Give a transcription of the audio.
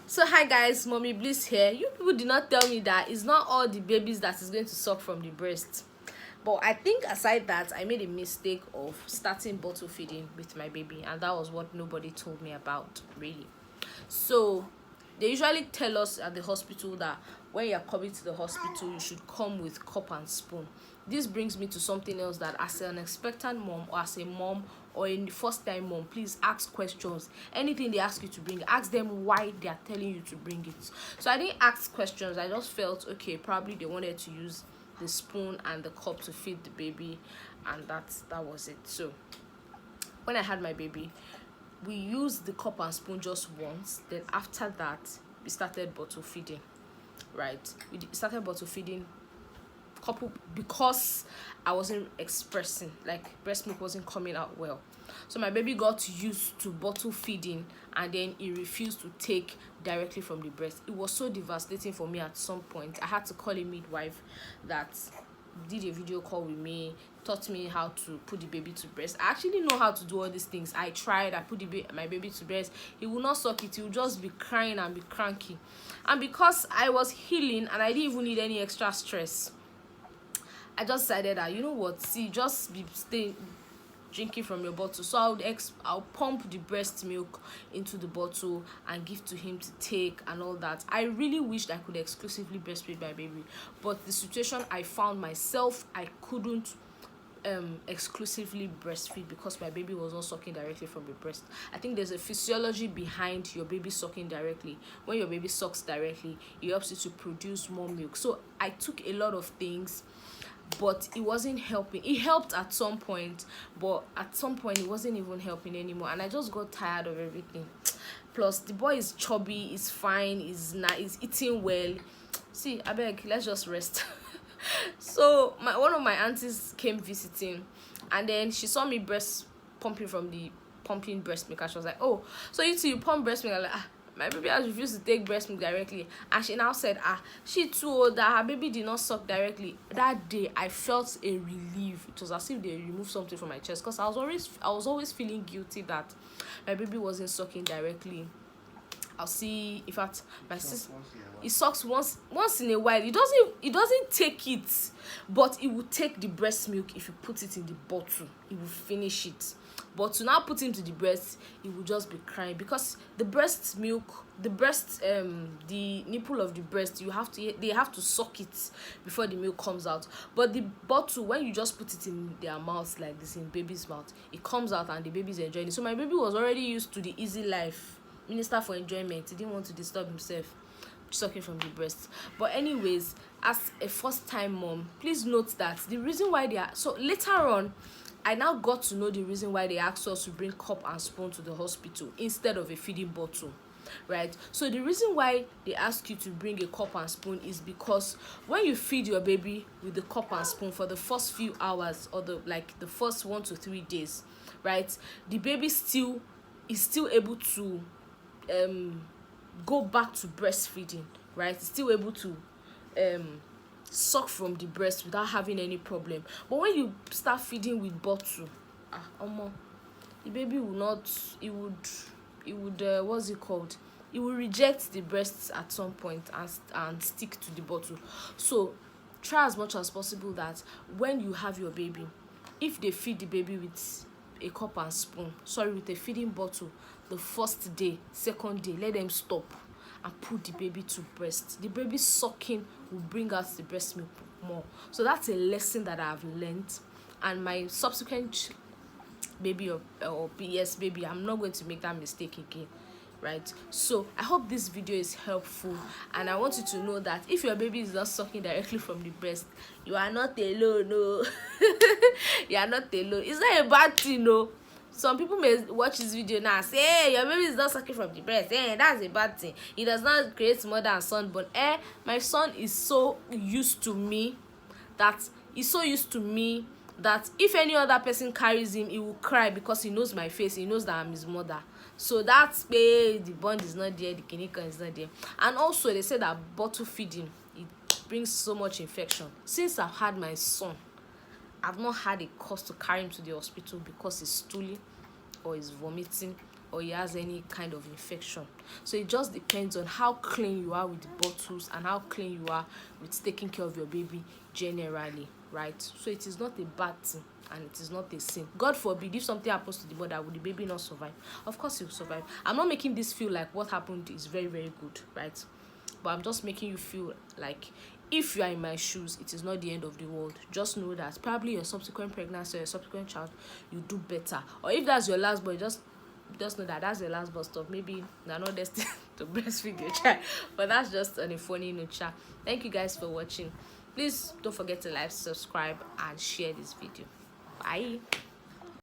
So hi guys, Mommy Bliss here. You people did not tell me that it's not all the babies that is going to suck from the breast. But I think aside that, I made a mistake of starting bottle feeding with my baby, and that was what nobody told me about, really. So they usually tell us at the hospital that when you're coming to the hospital, you should come with cup and spoon. This brings me to something else, that as an expectant mom, or as a mom, or a first time mom, please ask questions. Anything they ask you to bring, ask them why they are telling you to bring it. So I didn't ask questions. I just felt okay, probably they wanted to use the spoon and the cup to feed the baby, and that was it. So when I had my baby, we used the cup and spoon just once. Then after that, we started bottle feeding. Right, we started bottle feeding couple because I wasn't expressing, like breast milk wasn't coming out well. So my baby got used to bottle feeding, and then he refused to take directly from the breast. It was so devastating for me. At some point I had to call a midwife that did a video call with me, taught me how to put the baby to breast. I actually know how to do all these things. I tried. I put my baby to breast. He will not suck it. He will just be crying and be cranky. And because I was healing and I didn't even need any extra stress, I just decided that, you know what, see, just be staying drinking from your bottle. So I'll pump the breast milk into the bottle and give to him to take and all that. I really wished I could exclusively breastfeed my baby, but the situation I found myself, I couldn't exclusively breastfeed because my baby was not sucking directly from the breast. I think there's a physiology behind your baby sucking directly. When your baby sucks directly, it helps you to produce more milk. So I took a lot of things, but it wasn't helping. It helped at some point, but at some point it wasn't even helping anymore, and I just got tired of everything. Plus the boy is chubby, is fine, is nice, eating well. See, abeg, let's just rest. So one of my aunties came visiting, and then she saw me pumping breast milk, and she was like, oh, so you pump breast milk? I'm like, my baby has refused to take breast milk directly. And she now said, she too, that her baby did not suck directly. That day I felt a relief. It was as if they removed something from my chest, because I was always feeling guilty that my baby wasn't sucking directly. I'll see, in fact, my sister, it sucks once in a while. It doesn't take it, but it will take the breast milk. If you put it in the bottle, it will finish it. But to now put him to the breast, he will just be crying, because the breast milk, the nipple of the breast, they have to suck it before the milk comes out. But the bottle, when you just put it in their mouth like this, in baby's mouth, it comes out and the baby's enjoying it. So my baby was already used to the easy life. Minister for enjoyment. He didn't want to disturb himself sucking from the breast. But anyways, as a first time mom, please note that the reason why they are, so later on I now got to know the reason why they asked us to bring cup and spoon to the hospital instead of a feeding bottle. Right, so the reason why they ask you to bring a cup and spoon is because when you feed your baby with the cup and spoon for the first few hours, or the first 1 to 3 days, right, the baby is still able to go back to breastfeeding, right? It's still able to suck from the breast without having any problem. But when you start feeding with bottle, the baby will not, it would what's it called, it will reject the breasts at some point and stick to the bottle. So try as much as possible that when you have your baby, if they feed the baby with a cup and spoon, with a feeding bottle, the first day, second day, let them stop and put the baby to breast. The baby sucking will bring out the breast milk more. So that's a lesson that I've learned, and my subsequent baby or PS baby, I'm not going to make that mistake again. Right, so I hope this video is helpful, and I want you to know that if your baby is not sucking directly from the breast, you are not alone. No. You are not alone. It's not a bad thing. No, some people may watch this video now and say, hey, your baby is not sucking from the breast, that's a bad thing, it does not create mother and son bond. My son is so used to me that if any other person carries him, he will cry because he knows my face, he knows that I'm his mother. So that's where the bond is not there, the kinika is not there. And also they say that bottle feeding, it brings so much infection. Since I've had my son, I've not had a cause to carry him to the hospital because he's stooling or he's vomiting or he has any kind of infection. So it just depends on how clean you are with the bottles and how clean you are with taking care of your baby generally, right? So it is not a bad thing and it is not a sin. God forbid if something happens to the mother, will the baby not survive? Of course he'll survive. I'm not making this feel like what happened is very, very good, right? But I'm just making you feel like if you are in my shoes, it is not the end of the world. Just know that probably your subsequent pregnancy or your subsequent child, you do better. Or if that's your last boy, just know that that's your last bus stop. Maybe they're not destined to breastfeed your child, but that's just on a funny note. Thank you guys for watching. Please don't forget to like, subscribe, and share this video. Bye.